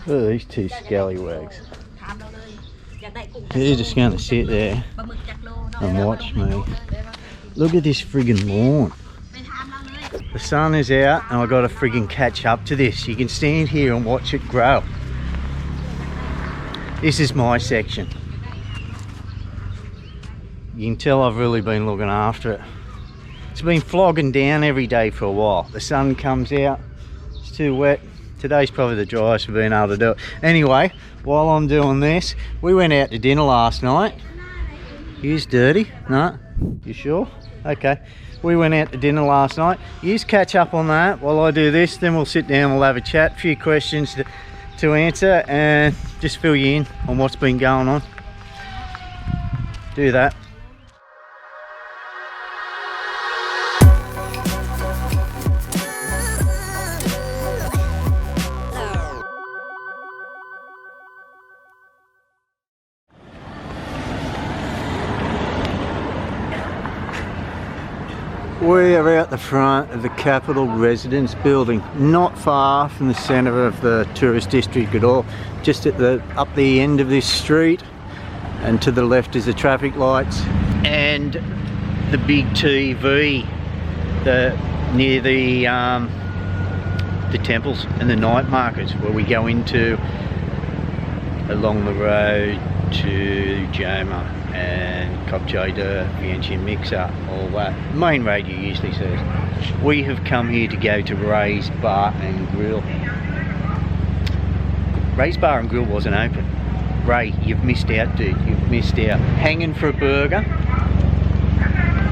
Look at these two scallywags. They're just going to sit there and watch me. Look at this friggin' lawn. The sun is out and I've got to friggin' catch up to this. You can stand here and watch it grow. This is my section. You can tell I've really been looking after it. It's been flogging down every day for a while. The sun comes out, it's too wet. Today's probably the driest we've been able to do it. Anyway, while I'm doing this, we went out to dinner last night. He's dirty? No? You sure? Okay. We went out to dinner last night. You catch up on that while I do this, then we'll sit down, we'll have a chat, a few questions to answer and just fill you in on what's been going on. Do that. We are out the front of the Capital Residence building, not far from the centre of the tourist district at all, just at up the end of this street, and to the left is the traffic lights and the big TV near the temples and the night markets where we go into along the road to Joma and Kopchaida, Vientiane Mixer, all that. Main road you usually see. We have come here to go to Ray's Bar and Grill. Ray's Bar and Grill wasn't open. Ray, you've missed out, dude. You've missed out. Hanging for a burger.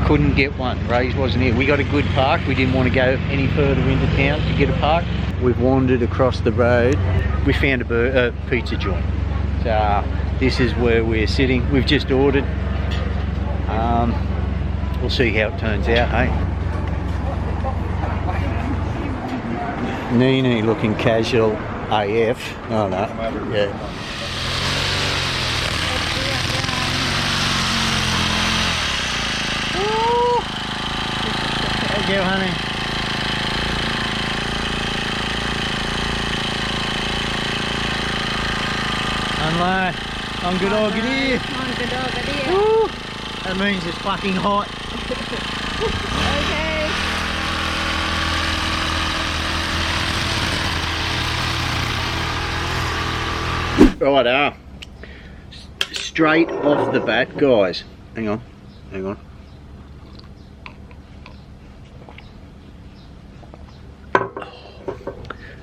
Couldn't get one. Ray's wasn't here. We got a good park. We didn't want to go any further into town to get a park. We've wandered across the road. We found a pizza joint. So this is where we're sitting. We've just ordered. We'll see how it turns out, hey? Neenee looking casual AF. Oh no, yeah. Thank you, honey. I'm good dog, get here. Woo. That means it's fucking hot. Okay. Right, straight off the bat, guys. Hang on.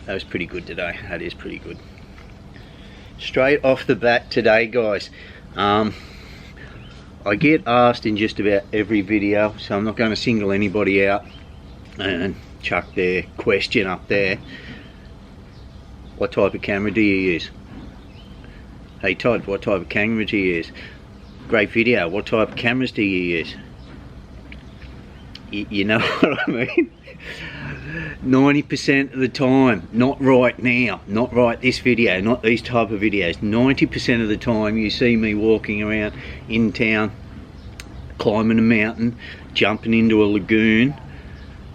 That was pretty good today. That is pretty good. Straight off the bat today, guys. I get asked in just about every video, so I'm not going to single anybody out and chuck their question up there. What type of camera do you use? Hey Todd, what type of camera do you use? Great video, what type of cameras do you use? You know what I mean? 90% of the time, not right now, not right this video, not these type of videos, 90% of the time you see me walking around in town, climbing a mountain, jumping into a lagoon,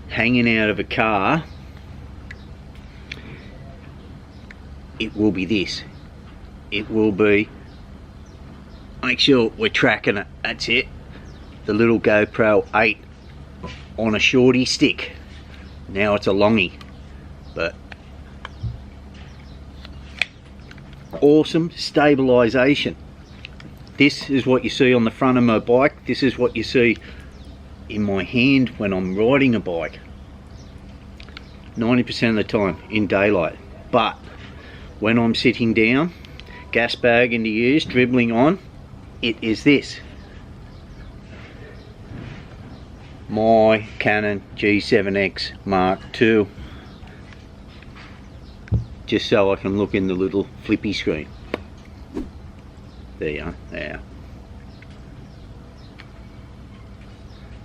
hanging out of a car, it will be this. It will be, make sure we're tracking it, that's it. The little GoPro 8 on a shorty stick. Now it's a longie, but awesome stabilization. This is what you see on the front of my bike. This is what you see in my hand when I'm riding a bike. 90% of the time in daylight. But when I'm sitting down, gas bag into use, dribbling on, it is this. My Canon G7X Mark II, just so I can look in the little flippy screen. There you are, there.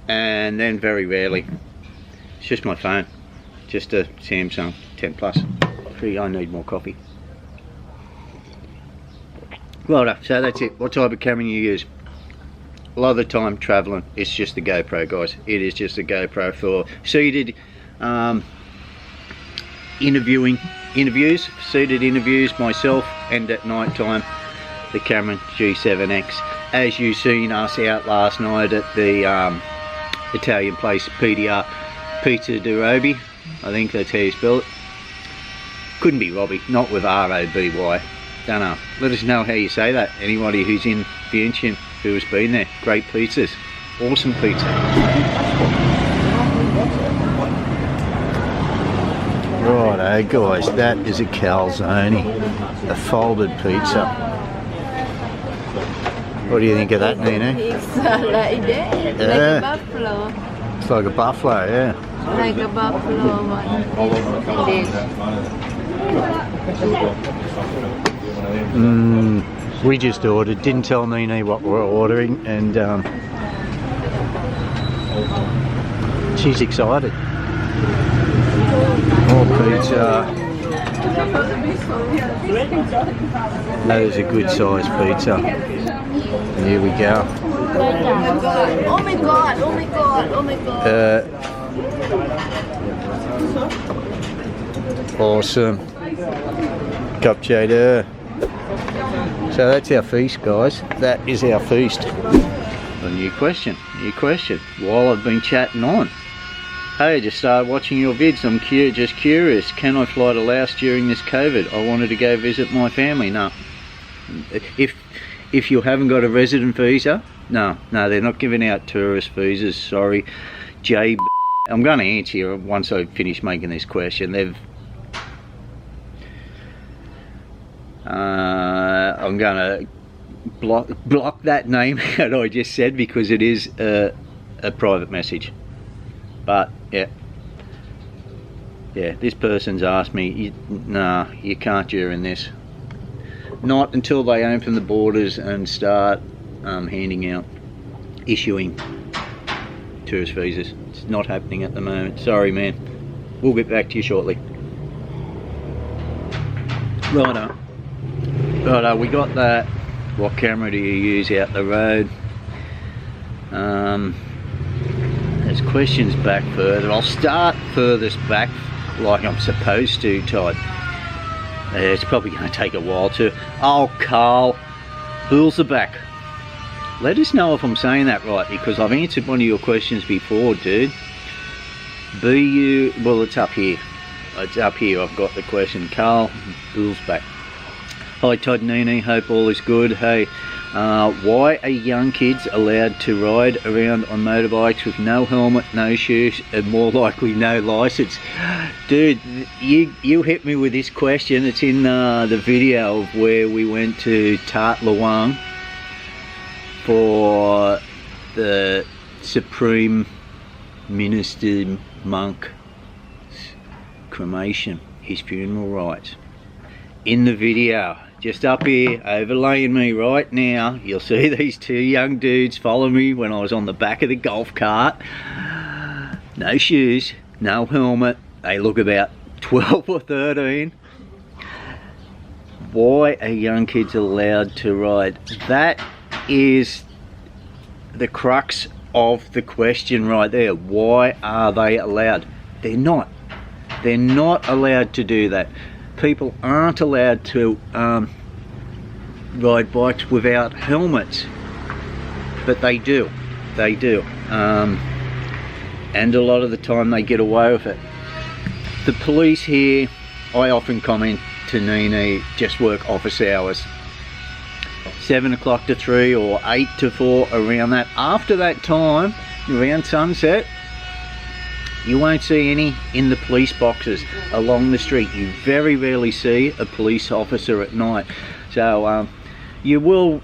And then very rarely, it's just my phone, just a Samsung 10 Plus. I need more coffee. Well, so that's it. What type of camera you use? A lot of the time traveling, it's just the GoPro, guys. It is just a GoPro for seated interviews, seated interviews myself, and at night time the Cameron G7X. As you seen us out last night at the Italian place PDR, Pizza di Roby, I think that's how you spell it. Couldn't be Robbie, not with R-O-B-Y. Don't know. Let us know how you say that. Anybody who's in Vientiane who has been there. Great pizzas. Awesome pizza. Righto guys, that is a calzone, a folded pizza. What do you think of that, Neenee? It's like that, like a buffalo. It's like a buffalo, yeah. Like a buffalo one. We just ordered, didn't tell Neenee what we're ordering, and she's excited. More pizza. That is a good size pizza. And here we go. Oh my god, oh my god, oh my god. Awesome. Cupcake. So that's our feast, guys. That is our feast. A new question. While I've been chatting on. Hey, I just started watching your vids. I'm just curious. Can I fly to Laos during this COVID? I wanted to go visit my family. No. If you haven't got a resident visa, no, they're not giving out tourist visas. Sorry, Jay. I'm going to answer you once I finish making this question. I'm going to block that name that I just said because it is a private message. But yeah, this person's asked me, nah, you can't during this. Not until they open the borders and start issuing tourist visas. It's not happening at the moment. Sorry, man. We'll get back to you shortly. Righto, we got that. What camera do you use out the road? There's questions back further. I'll start furthest back like I'm supposed to, Todd. It's probably going to take a while to. Oh, Carl, who's the back? Let us know if I'm saying that right, because I've answered one of your questions before, dude. Well, it's up here. It's up here. I've got the question. Carl, who's back? Hi, Todd, Neenee. Hope all is good. Hey, why are young kids allowed to ride around on motorbikes with no helmet, no shoes, and more likely no license? Dude, you hit me with this question. It's in the video of where we went to Tat Luang for the Supreme Minister Monk's cremation, his funeral rites. In the video, just up here, overlaying me right now, you'll see these two young dudes follow me when I was on the back of the golf cart. No shoes, no helmet. They look about 12 or 13. Why are young kids allowed to ride? That is the crux of the question right there. Why are they allowed? They're not. They're not allowed to do that. People aren't allowed to ride bikes without helmets, but they do. And a lot of the time they get away with it. The police here, I often comment to Neenee, just work office hours, 7 o'clock to 3 or 8 to 4, around that. After that time, around sunset, you won't see any in the police boxes along the street. You very rarely see a police officer at night. So you will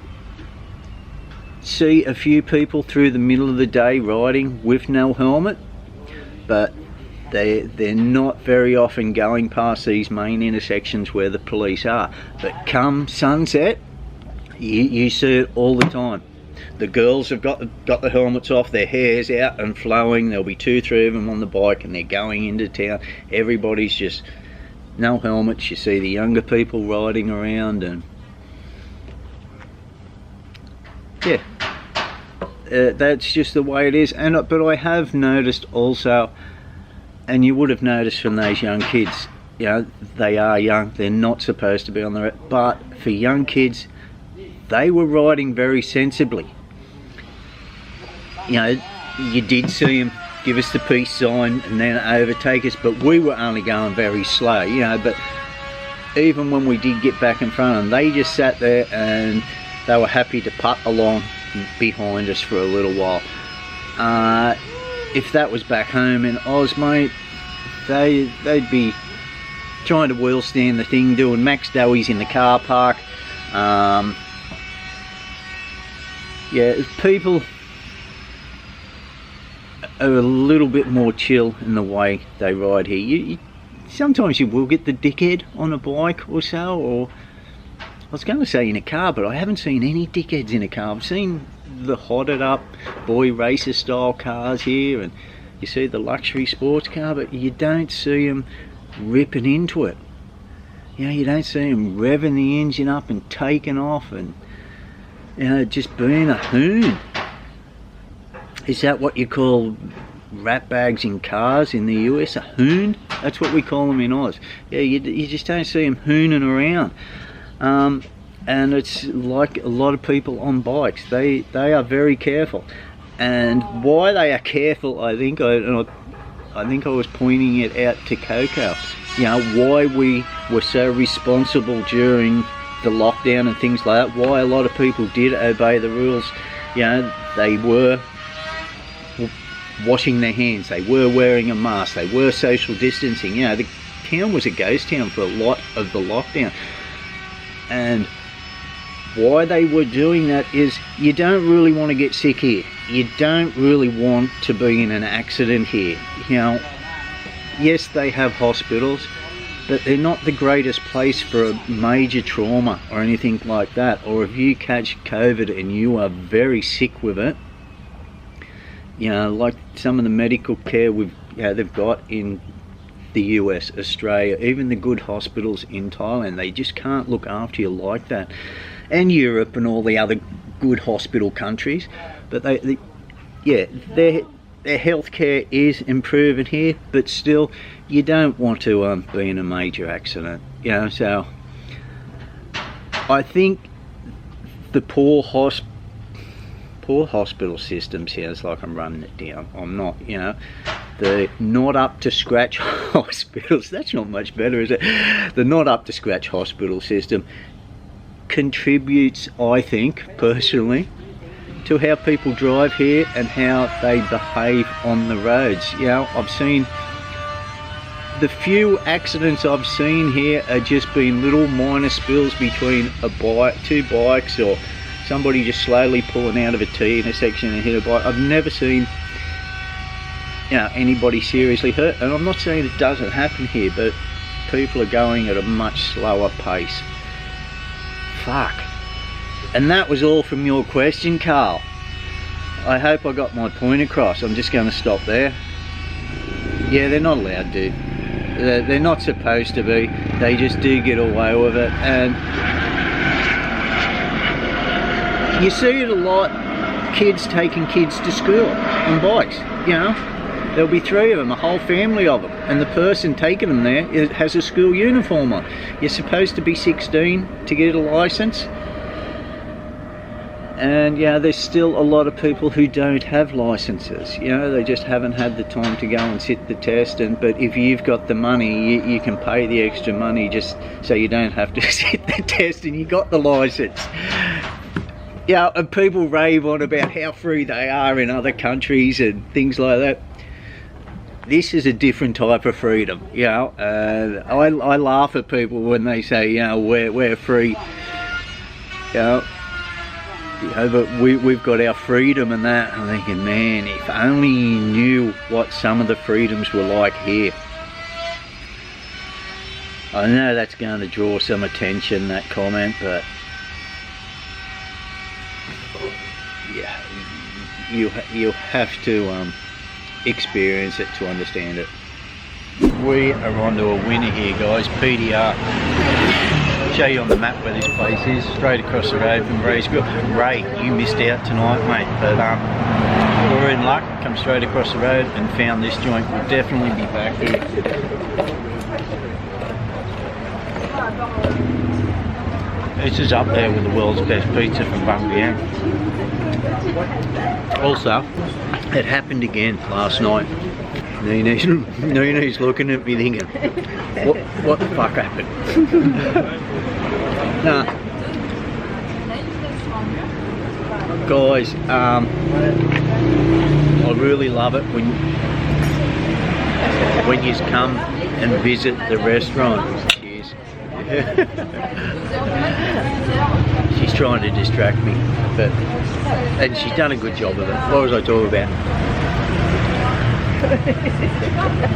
see a few people through the middle of the day riding with no helmet, but they're not very often going past these main intersections where the police are. But come sunset, you see it all the time. The girls have got the helmets off, their hair's out and flowing. There'll be 2-3 of them on the bike and they're going into town. Everybody's just no helmets. You see the younger people riding around, and yeah, that's just the way it is. But I have noticed also, and you would have noticed from those young kids, you know, they are young, they're not supposed to be on the road, but for young kids, they were riding very sensibly. You know, you did see them give us the peace sign and then overtake us, but we were only going very slow, you know. But even when we did get back in front of them, they just sat there and they were happy to putt along behind us for a little while. If that was back home in Oz, mate, they'd be trying to wheel stand the thing, doing max doughies in the car park. Yeah, people are a little bit more chill in the way they ride here. Sometimes you will get the dickhead on a bike or so, or I was going to say in a car, but I haven't seen any dickheads in a car. I've seen the hotted up boy racer style cars here, and you see the luxury sports car, but you don't see them ripping into it. You know, you don't see them revving the engine up and taking off and, you know, just being a hoon. Is that what you call rat bags in cars in the US? A hoon? That's what we call them in Oz. Yeah, you just don't see them hooning around. And it's like a lot of people on bikes. They are very careful. And why they are careful, I think I was pointing it out to Coco. You know, why we were so responsible during the lockdown and things like that. Why a lot of people did obey the rules. You know, they were washing their hands, they were wearing a mask, they were social distancing. You know, the town was a ghost town for a lot of the lockdown. And why they were doing that is you don't really want to get sick here. You don't really want to be in an accident here. You know, yes, they have hospitals, but they're not the greatest place for a major trauma or anything like that. Or if you catch COVID and you are very sick with it, you know, like some of the medical care they've got in the US, Australia, even the good hospitals in Thailand, they just can't look after you like that. And Europe and all the other good hospital countries, but their healthcare is improving here, but still, you don't want to be in a major accident. You know, so I think the poor hospital systems here, it's like I'm running it down. I'm not, you know, the not up to scratch hospitals, that's not much better, is it? The not up to scratch hospital system contributes, I think, personally, to how people drive here and how they behave on the roads. You know, I've seen the few accidents I've seen here are just been little minor spills between two bikes, or somebody just slowly pulling out of a T intersection and hit a bike. I've never seen, you know, anybody seriously hurt, and I'm not saying it doesn't happen here, but people are going at a much slower pace. Fuck. And that was all from your question, Carl. I hope I got my point across. I'm just going to stop there. Yeah, they're not allowed to. They're not supposed to be. They just do get away with it, and you see it a lot, kids taking kids to school on bikes. You know, there'll be 3 of them, a whole family of them, and the person taking them there has a school uniform on. You're supposed to be 16 to get a license, and yeah, there's still a lot of people who don't have licenses. You know, they just haven't had the time to go and sit the test. But if you've got the money, you can pay the extra money just so you don't have to sit the test, and you got the license. Yeah, and people rave on about how free they are in other countries and things like that. This is a different type of freedom, you know. I laugh at people when they say, you know, we're free, you know, but we've got our freedom and that. I'm thinking, man, if only you knew what some of the freedoms were like here. I know that's going to draw some attention, that comment, but yeah, you have to experience it to understand it. We are onto a winner here, guys. PDR. Show you on the map where this place is, straight across the road from Breezeville. Ray, you missed out tonight, mate, but we're in luck. Come straight across the road and found this joint. We'll definitely be back here. This is up there with the world's best pizza from Vientiane. Also, it happened again last night. Neenee's looking at me thinking, what the fuck happened? Nah. Guys, I really love it when you come and visit the restaurant. Cheers. She's trying to distract me, and she's done a good job of it. What was I talking about?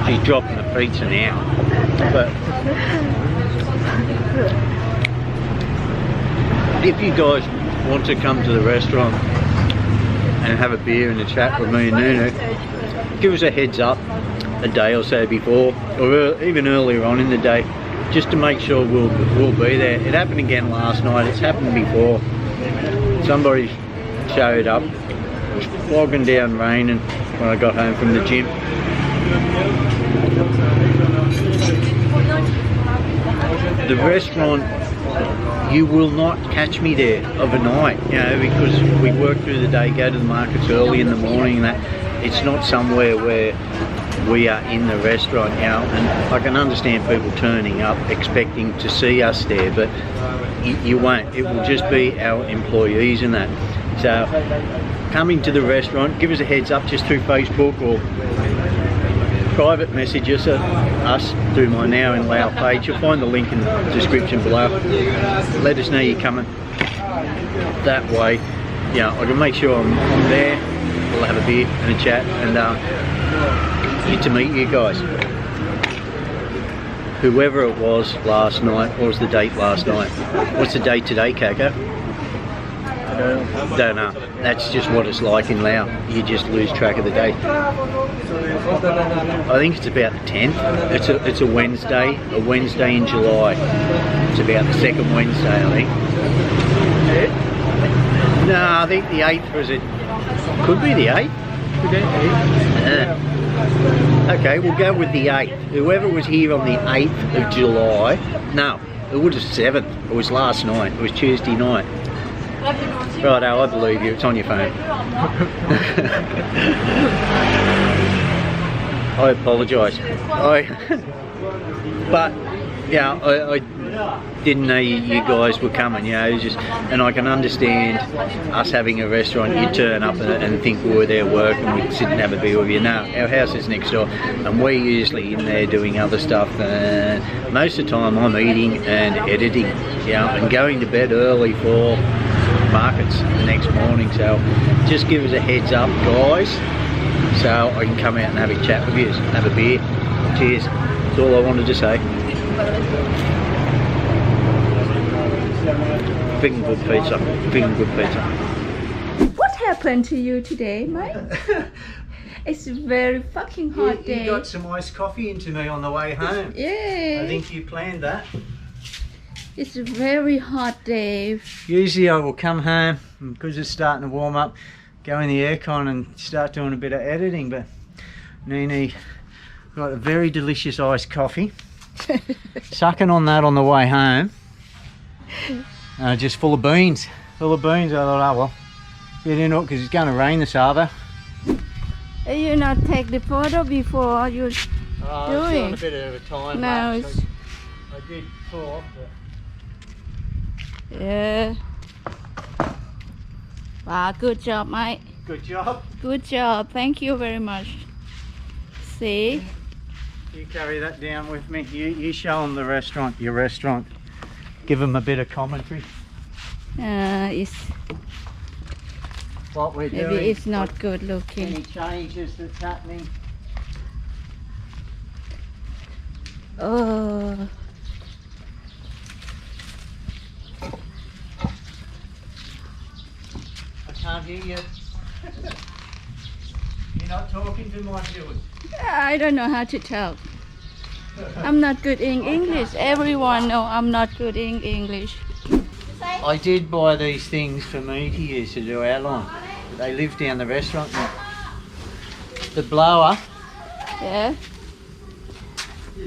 She's dropping the pizza now. But if you guys want to come to the restaurant and have a beer and a chat with me and Neenee, give us a heads up a day or so before, or even earlier on in the day, just to make sure we'll be there. It happened again last night. It's happened before. Somebody showed up. It was flogging down raining when I got home from the gym. The restaurant, you will not catch me there overnight, you know, because we work through the day, go to the markets early in the morning, and that it's not somewhere where we are in the restaurant, you know. And I can understand people turning up expecting to see us there, but you won't. It will just be our employees and that. So coming to the restaurant, give us a heads up just through Facebook, or private message us through my Neenee Lao page. You'll find the link in the description below. Let us know you're coming. That way, you know, I can make sure I'm there. We'll have a beer and a chat, and get to meet you guys. Whoever it was last night, what was the date last night? What's the date today, Coco? Don't know. That's just what it's like in Laos. You just lose track of the date. I think it's about the 10th. It's a Wednesday in July. It's about the second Wednesday, I think. No, I think the 8th was it. Could be the 8th. Okay, we'll go with the 8th. Whoever was here on the 8th of July, no, it was the 7th. It was last night. It was Tuesday night. Righto, I believe you. It's on your phone. I apologise. But yeah, I didn't know you guys were coming. You know, and I can understand us having a restaurant. You turn up and think we were there working, and we'd sit and have a beer with you. No, our house is next door, and we're usually in there doing other stuff. Most of the time, I'm eating and editing. You know, and going to bed early for markets the next morning. So just give us a heads up, guys, so I can come out and have a chat with you, have a beer. Cheers. That's all I wanted to say. Big good pizza. Big good pizza. What happened to you today, Mike? It's a very fucking hot day. You got some iced coffee into me on the way home. Yeah. I think you planned that. It's a very hot day. Usually I will come home, because it's starting to warm up, go in the aircon and start doing a bit of editing, but Neenee got a very delicious iced coffee. Sucking on that on the way home. Just full of beans. Full of beans. I thought, oh well, get into it because it's going to rain this hour. You not take the photo before you It's doing? on a bit of a time No, lapse. it's... I did pull off, but... Yeah. Wow, good job, Mike. Good job. Good job. Thank you very much. See? You carry that down with me. You show them the restaurant, your restaurant. Give them a bit of commentary. It's What we're maybe doing. it's not good looking. Any changes that's happening. Oh. I can't hear you. You're not talking to my viewers. I don't know how to talk. I'm not good in English. Everyone know I'm not good in English. I did buy these things for me to use to do outline. They live down the restaurant now. The blower, Yeah.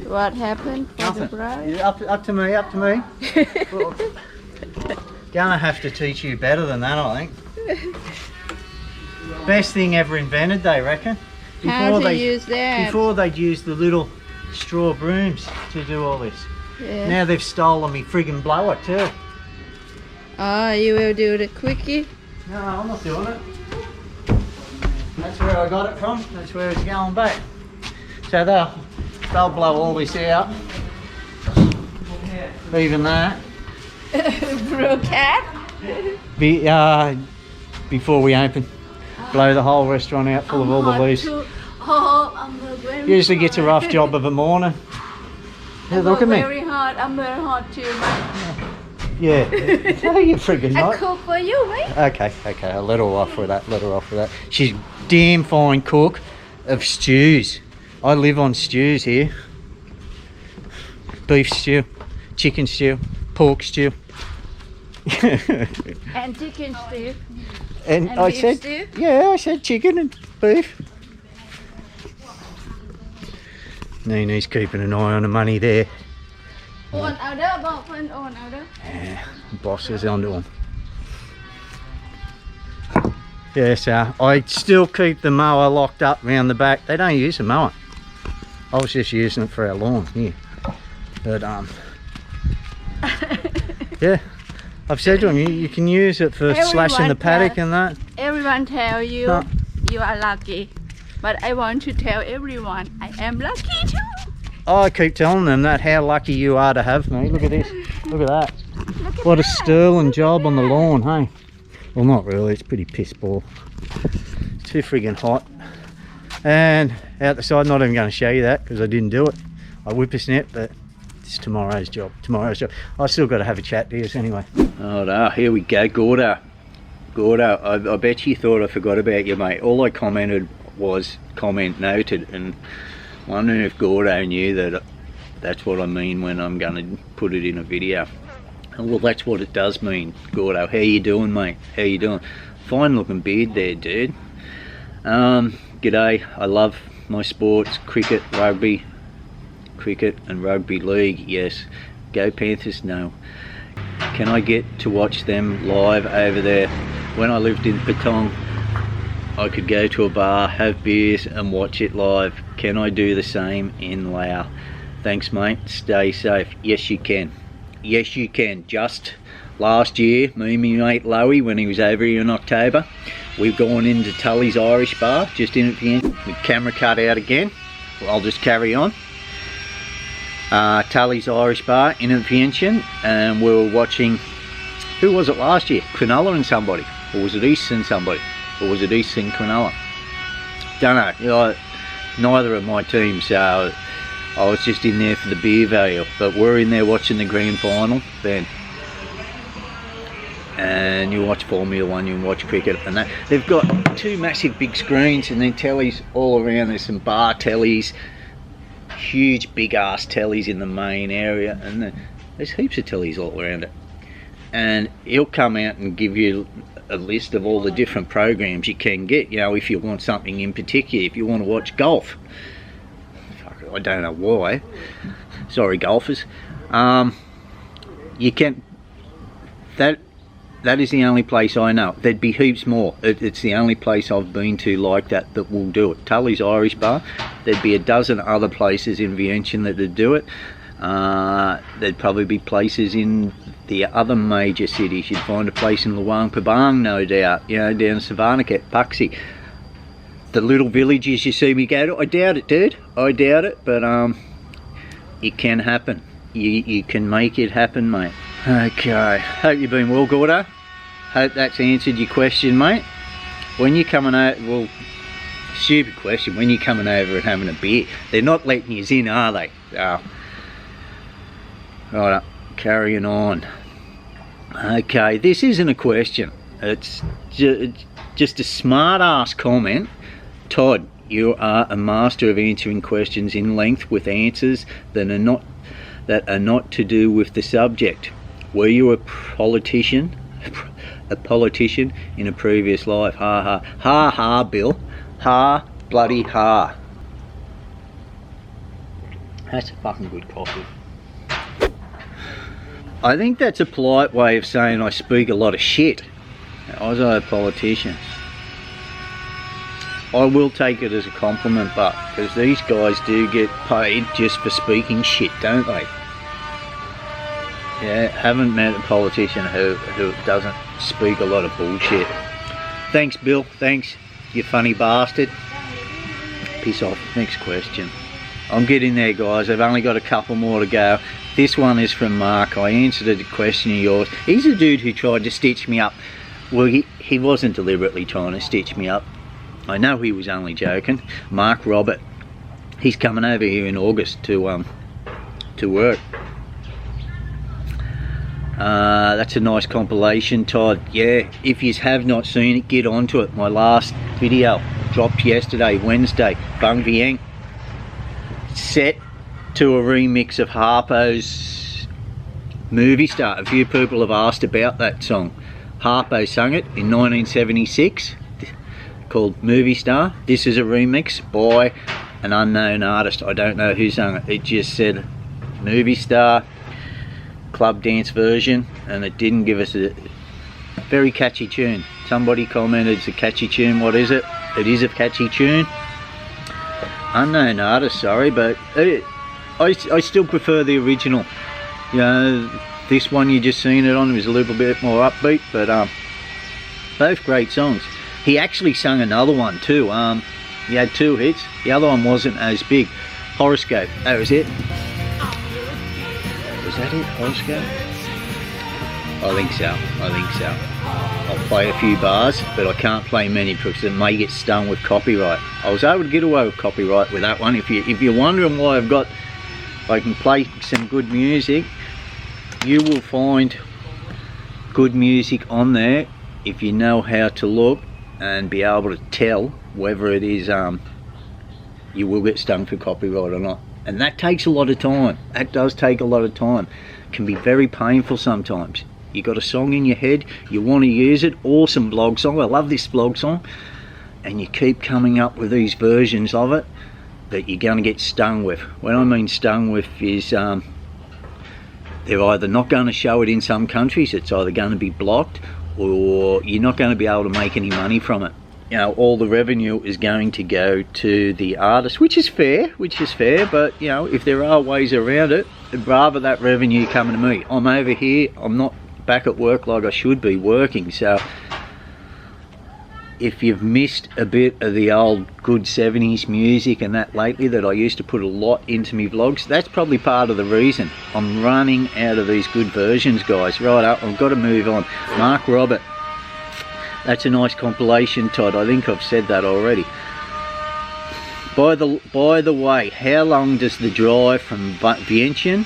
What happened for Nothing. the bride? Yeah, up to me, up to me. Well, gonna have to teach you better than that, I think. Best thing ever invented, they reckon. How to use that? Before they'd use the little straw brooms to do all this. Yeah. Now they've stolen me friggin' blower too. Oh, you will do the quickie? No, I'm not doing it. That's where I got it from. That's where it's going back. So they'll blow all this out. Even that. Bro cat? Before we open. Blow the whole restaurant out full of all the leaves. Usually gets a rough job of a morning. Yeah, look at me. Very hot. I'm very hot too, mate. Yeah. Tell you friggin' I not. cook for you, mate. Okay, I'll let her off with that, let her off with that. She's damn fine cook of stews. I live on stews here. Beef stew, chicken stew, pork stew. And chicken stew. And And I beef said, stew? yeah, I said chicken and beef. Neenee's keeping an eye on the money there. Ôn áo đó, bỏ phân ôn áo đó. Yeah, boss is onto him. Yeah, so I still keep the mower locked up round the back. They don't use the mower. I was just using it for our lawn here. But yeah, I've said to him, you can use it for slashing the paddock and that. Everyone tell you Huh? you are lucky. But I want to tell everyone I am lucky too. I keep telling them that, how lucky you are to have me. Look at this. Look at that. Look at What a that. sterling job on the lawn, hey? Well, not really. It's pretty piss poor. It's too friggin' hot. And out the side, not even going to show you that because I didn't do it. I whippersnap, but it's tomorrow's job. Tomorrow's job. I still got to have a chat to you anyway. Oh, no, here we go, Gordo. Gordo, I bet you thought I forgot about you, mate. All I commented was comment noted, and wondering if Gordo knew that that's what I mean when I'm going to put it in a video. And well, that's what it does mean, Gordo. How you doing, mate? How you doing? Fine looking beard there, dude. G'day. I love my sports, cricket, rugby and rugby league. Yes. Go Panthers, no. Can I get to watch them live over there? When I lived in Patong, I could go to a bar, have beers and watch it live. Can I do the same in Laos? Thanks, mate. Stay safe. Yes, you can. Yes, you can. Just last year, me and my mate Loey, when he was over here in October, we've gone into Tully's Irish Bar, just in at the end. The camera cut out again. Well, I'll just carry on. Tully's Irish Bar in Vientiane, and we were watching, who was it last year? Cronulla and somebody, or was it East and somebody, or was it East and Cronulla? Don't know. You know, neither of my teams, so I was just in there for the beer value. But we're in there watching the grand final then. And you watch Formula 1, you watch cricket and that. They've got two massive big screens and then tellies all around. There's some bar tellies, huge big ass tellies in the main area, and there's heaps of tellies all around it. And he'll come out and give you a list of all the different programs you can get, you know, if you want something in particular. If you want to watch golf, I don't know why, sorry golfers, you can, that is the only place I know. There'd be heaps more. It's the only place I've been to like that will do it. Tully's Irish Bar. There'd be a dozen other places in Vientiane that would do it. There'd probably be places in the other major cities. You'd find a place in Luang Prabang, no doubt, you know, down in Savannakhet, Puxi. The little villages you see me go to, I doubt it, dude. I doubt it, but it can happen. You can make it happen, mate. Okay, hope you've been well, Gordo. Hope that's answered your question, mate. When you're coming over, well, stupid question, when you're coming over and having a beer, they're not letting you in, are they? Right, carrying on. Okay, this isn't a question. It's just a smart ass comment. Todd, you are a master of answering questions in length with answers that are not to do with the subject. Were you a politician? A politician in a previous life? Ha ha. Ha ha, Bill. Ha bloody ha. That's a fucking good coffee. I think that's a polite way of saying I speak a lot of shit. As a politician, I will take it as a compliment, but because these guys do get paid just for speaking shit, don't they? Yeah, haven't met a politician who doesn't speak a lot of bullshit. Thanks, Bill. Thanks, you funny bastard. Piss off. Next question. I'm getting there, guys. I've only got a couple more to go. This one is from Mark. I answered a question of yours. He's a dude who tried to stitch me up. Well, he wasn't deliberately trying to stitch me up. I know he was only joking. Mark Robert. He's coming over here in August to work. That's a nice compilation, Todd. Yeah, if you have not seen it, get onto it. My last video dropped yesterday, Wednesday. Vang Vieng. Set to a remix of Harpo's Movie Star. A few people have asked about that song. Harpo sung it in 1976, called Movie Star. This is a remix by an unknown artist. I don't know who sung it. It just said Movie Star club dance version, and it didn't give us a very catchy tune. Somebody commented it's a catchy tune. What is it? It is a catchy tune. Unknown artist, sorry, but I still prefer the original. You know, this one you just seen it on was a little bit more upbeat, but both great songs. He actually sung another one too. He had 2 hits. The other one wasn't as big. Horoscope. That was it. Was that it? Horoscope? I think so. I think so. I'll play a few bars, but I can't play many because it may get stung with copyright. I was able to get away with copyright with that one. If you're wondering why I can play some good music, you will find good music on there if you know how to look and be able to tell whether it is you will get stung for copyright or not. And that takes a lot of time. That does take a lot of time. It can be very painful sometimes. You got a song in your head, you want to use it, awesome blog song, I love this blog song, and you keep coming up with these versions of it that you're going to get stung with. What I mean stung with is they're either not going to show it in some countries, it's either going to be blocked, or you're not going to be able to make any money from it. You know, all the revenue is going to go to the artist, which is fair, but you know, if there are ways around it, I'd rather that revenue coming to me. I'm over here, I'm not back at work like I should be working, so if you've missed a bit of the old good 70s music and that lately that I used to put a lot into my vlogs, that's probably part of the reason. I'm running out of these good versions, guys. Right up, I've got to move on. Mark Robert. That's a nice compilation, Todd. I think I've said that already. By the way, how long does the drive from Vientiane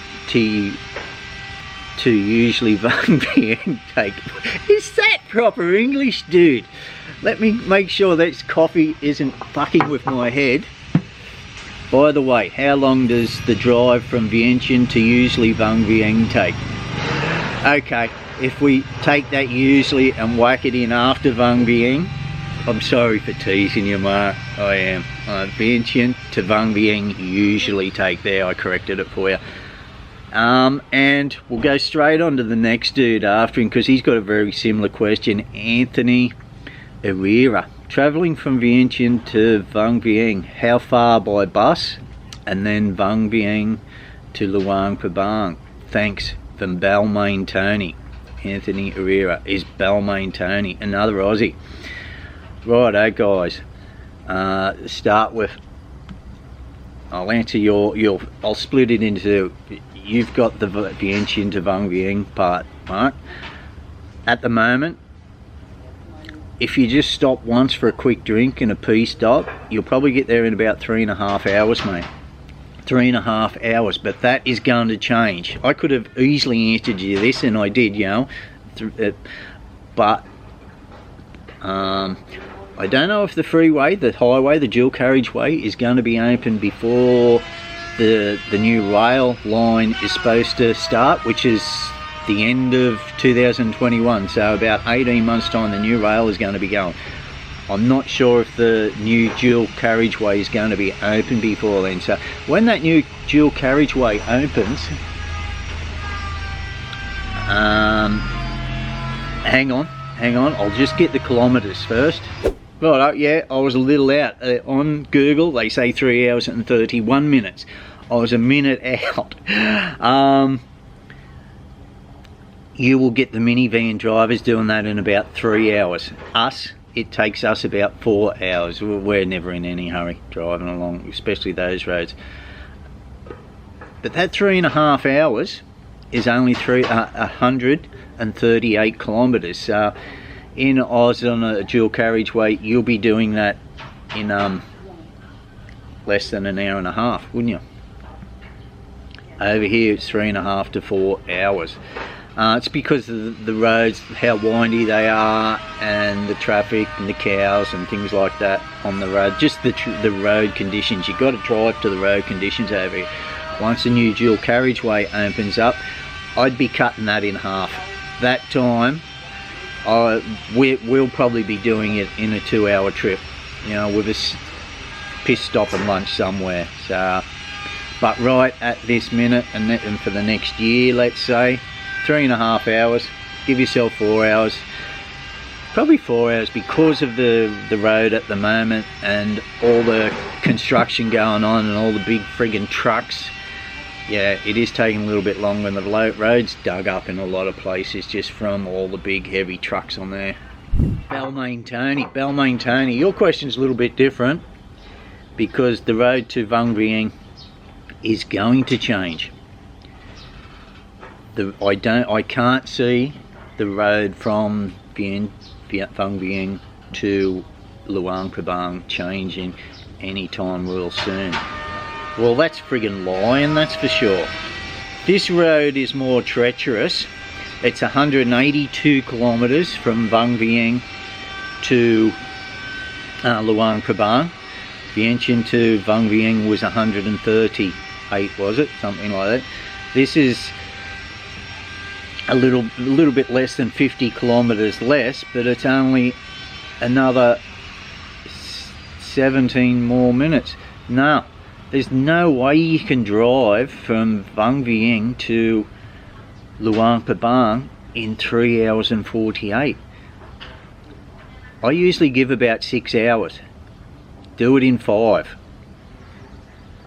to usually Vang Vieng take? Is that proper English, dude? Let me make sure that coffee isn't fucking with my head. By the way, how long does the drive from Vientiane to usually Vang Vieng take? Okay, if we take that usually and whack it in after Vang Vieng, I'm sorry for teasing you, Mark. I am. Vientiane to Vang Vieng usually take there. I corrected it for you. And we'll go straight on to the next dude after him because he's got a very similar question. Anthony Herrera. Travelling from Vientiane to Vang Vieng, how far by bus? And then Vang Vieng to Luang Prabang. Thanks, from Balmain Tony. Anthony Herrera is Balmain Tony, another Aussie. Righto, guys. Start with, I'll answer your I'll split it into, you've got the Vientiane to Vang Vieng part, Mark. At the moment, if you just stop once for a quick drink and a pee stop, you'll probably get there in about 3.5 hours, mate. 3.5 hours, but that is going to change. I could have easily answered you this, and I did, you know, but I don't know if the freeway, the highway, the dual carriageway is going to be open before the new rail line is supposed to start, which is the end of 2021, so about 18 months time the new rail is going to be going. I'm not sure if the new dual carriageway is going to be open before then. So when that new dual carriageway opens, hang on, I'll just get the kilometres first. Right, yeah, I was a little out. On Google they say 3 hours and 31 minutes. I was a minute out. You will get the minivan drivers doing that in about 3 hours. It takes us about 4 hours. We're never in any hurry driving along, especially those roads. But that 3.5 hours is only 138 kilometres. So in Oz on a dual carriageway, you'll be doing that in less than an hour and a half, wouldn't you? Over here it's 3.5 to 4 hours. It's because of the roads, how windy they are, and the traffic and the cows and things like that on the road. Just the road conditions. You've got to drive to the road conditions over here. Once the new dual carriageway opens up, I'd be cutting that in half. That time, we'll probably be doing it in a 2-hour trip, you know, with a piss stop and lunch somewhere. So, but right at this minute, and for the next year, let's say, 3.5 hours, give yourself 4 hours, probably 4 hours, because of the road at the moment and all the construction going on and all the big friggin' trucks. Yeah, it is taking a little bit longer, and the road's dug up in a lot of places just from all the big heavy trucks on there. Balmain Tony, your question's a little bit different because the road to Vung Vieng is going to change. I can't see the road from Vung Vieng to Luang Prabang changing anytime real soon. Well, that's friggin' lying, that's for sure. This road is more treacherous. It's 182 kilometres from Vung Vieng to Luang Prabang. Vientiane to Vung Vieng was 138, was it? Something like that. This is a little bit less than 50 kilometres less, but it's only another 17 more minutes. No, there's no way you can drive from Vung Vieng to Luang Prabang in 3 hours and 48. I usually give about 6 hours. Do it in 5.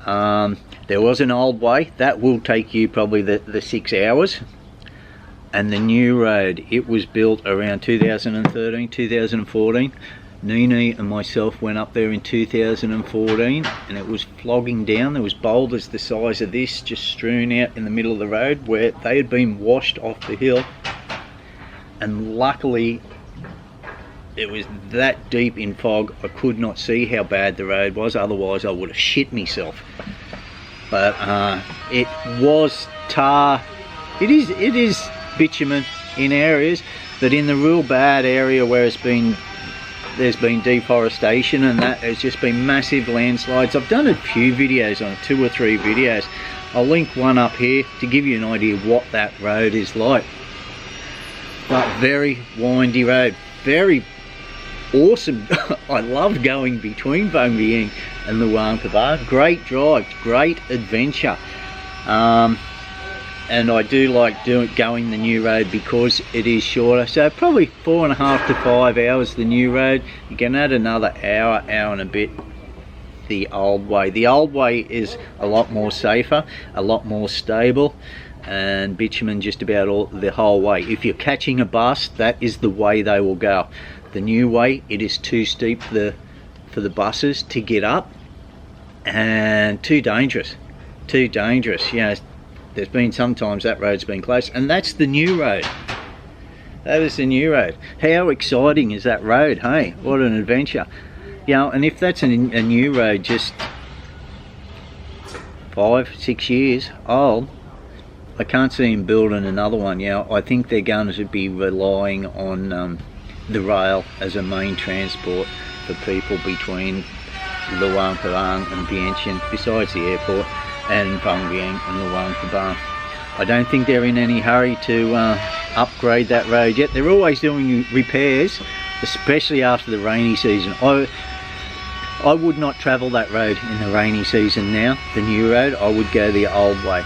There was an old way that will take you probably the 6 hours. And the new road, it was built around 2013, 2014. Neenee and myself went up there in 2014 and it was flogging down. There was boulders the size of this just strewn out in the middle of the road where they had been washed off the hill. And luckily it was that deep in fog I could not see how bad the road was, otherwise I would have shit myself. But it was tar. It is bitumen in areas, but in the real bad area where there's been deforestation and that, there's just been massive landslides. I've done a few videos on it, 2 or 3 videos. I'll link one up here to give you an idea what that road is like. But very windy road, very awesome. I love going between Vung Vieng and Luang Prabang. Great drive, great adventure. And I do like going the new road because it is shorter. So probably 4.5 to 5 hours the new road. You can add another hour and a bit the old way. The old way is a lot more safer, a lot more stable, and bitumen just about the whole way. If you're catching a bus, that is the way they will go. The new way, it is too steep for the buses to get up and too dangerous. You know, there's been sometimes that road's been closed, and that's the new road. That is the new road. How exciting is that road, hey? What an adventure. You know, and if that's a new road just 5-6 years old, I can't see him building another one. You know, I think they're going to be relying on the rail as a main transport for people between Luang Prabang and Vientiane, besides the airport, and Vung Vieng and Luang Prabang. I don't think they're in any hurry to upgrade that road yet. They're always doing repairs especially after the rainy season. I would not travel that road in the rainy season now, the new road. I would go the old way.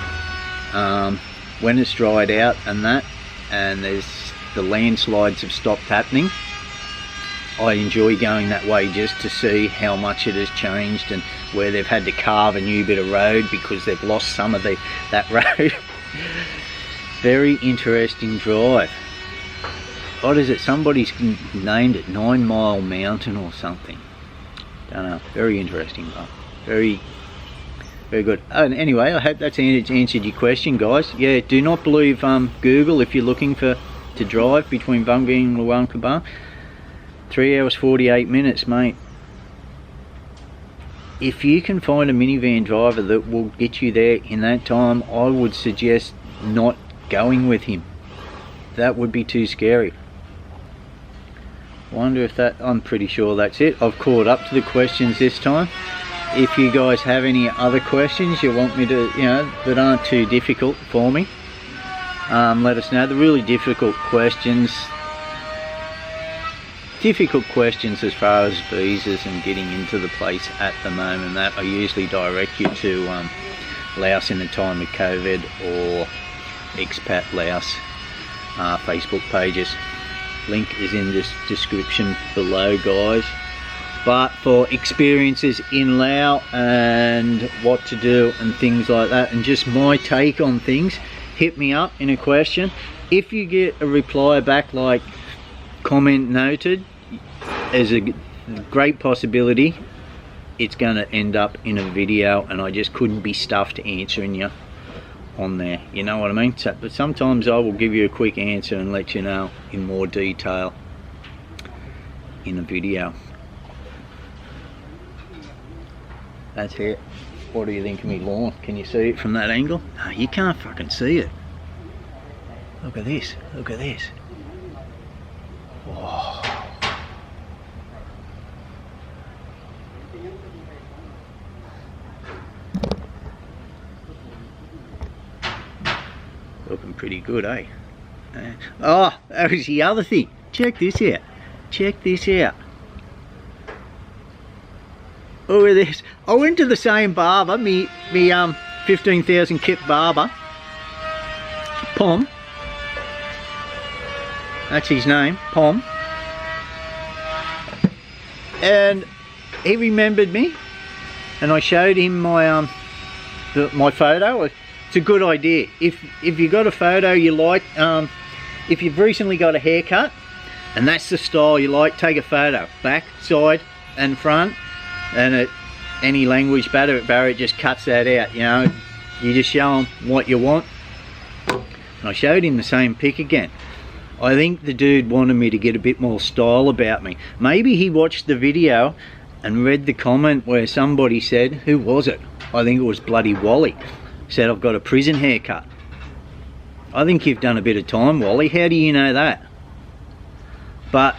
When it's dried out and that, and the landslides have stopped happening, I enjoy going that way just to see how much it has changed and where they've had to carve a new bit of road because they've lost some of that road. Very interesting drive. What is it? Somebody's named it 9 Mile Mountain or something. Don't know. Very interesting though. Very good. And anyway, I hope that's answered your question, guys. Yeah, do not believe Google if you're looking to drive between Vung Vieng and Luang Prabang. 3 hours 48 minutes, mate. If you can find a minivan driver that will get you there in that time, I would suggest not going with him. That would be too scary. Wonder if that, I'm pretty sure that's it. I've caught up to the questions this time. If you guys have any other questions you want me to, that aren't too difficult for me, let us know. The really difficult questions as far as visas and getting into the place at the moment, that I usually direct you to Laos in the time of COVID or Expat Laos Facebook pages. Link is in the description below, guys. But for experiences in Laos and what to do and things like that, and just my take on things, hit me up in a question. If you get a reply back like comment noted, there's a great possibility it's going to end up in a video, and I just couldn't be stuffed answering you on there, you know what I mean? So, but sometimes I will give you a quick answer and let you know in more detail in a video. That's it. What do you think of me lawn? Can you see it from that angle? No, you can't fucking see it. Look at this, look at this. Whoa. Looking pretty good, eh? Oh, that was the other thing. Check this out. Check this out. Look at this. I went to the same barber, me 15,000 kip barber. Pom. That's his name, Pom. And he remembered me, and I showed him my my photo. It's a good idea. If you got a photo you like, if you've recently got a haircut and that's the style you like, take a photo, back, side and front, and any language barrier just cuts that out, you just show them what you want. And I showed him the same pic again. I think the dude wanted me to get a bit more style about me. Maybe he watched the video and read the comment where somebody said, who was it? I think it was bloody Wally, said I've got a prison haircut. I think you've done a bit of time, Wally. How do you know that? But,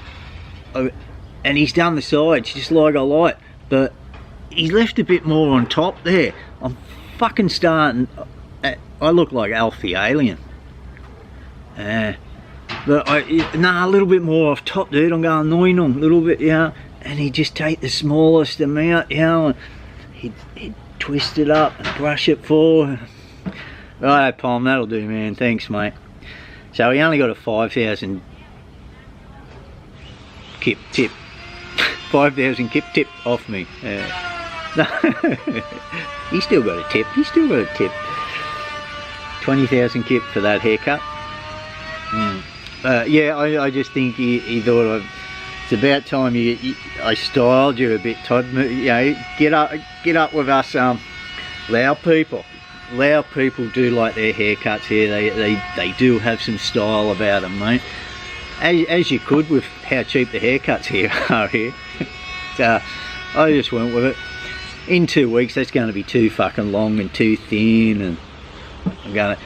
and he's done the sides just like I like, but he's left a bit more on top there. I'm fucking starting, I look like Alf the Alien. But a little bit more off top, dude. I'm going 9 on a little bit, and he'd just take the smallest amount, and he'd twist it up and brush it forward. Right, Palm, that'll do, man. Thanks, mate. So he only got a 5,000 kip tip. 5,000 kip tip off me. He still got a tip. He still got a tip. 20,000 kip for that haircut. Yeah, I just think he thought it's about time I styled you a bit, Todd. Get up with us Lao people. Lao people do like their haircuts here. They do have some style about them, mate. As you could with how cheap the haircuts here are here. So I just went with it. In 2 weeks, that's going to be too fucking long and too thin, and I'm gonna.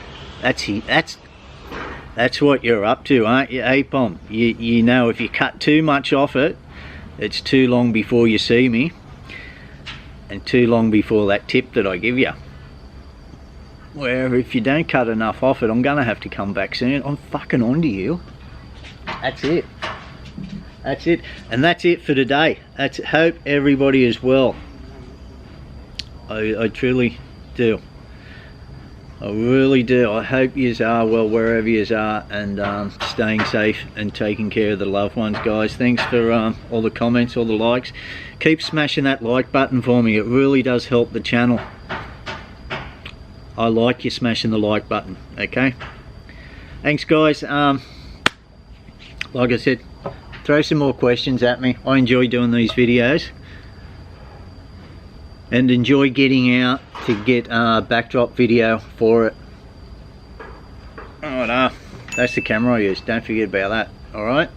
That's what you're up to, aren't you, hey Pom? You know, if you cut too much off it, it's too long before you see me, and too long before that tip that I give you. Where if you don't cut enough off it, I'm gonna have to come back soon. I'm fucking onto you. That's it. That's it, and that's it for today. Hope everybody is well. I truly do. I really do. I hope yous are well wherever yous are, and staying safe and taking care of the loved ones, guys. Thanks for all the comments, all the likes. Keep smashing that like button for me. It really does help the channel. I like you smashing the like button. Okay. Thanks, guys. Like I said, throw some more questions at me. I enjoy doing these videos and enjoy getting out to get a backdrop video for it. Oh no, that's the camera I use. Don't forget about that. All right.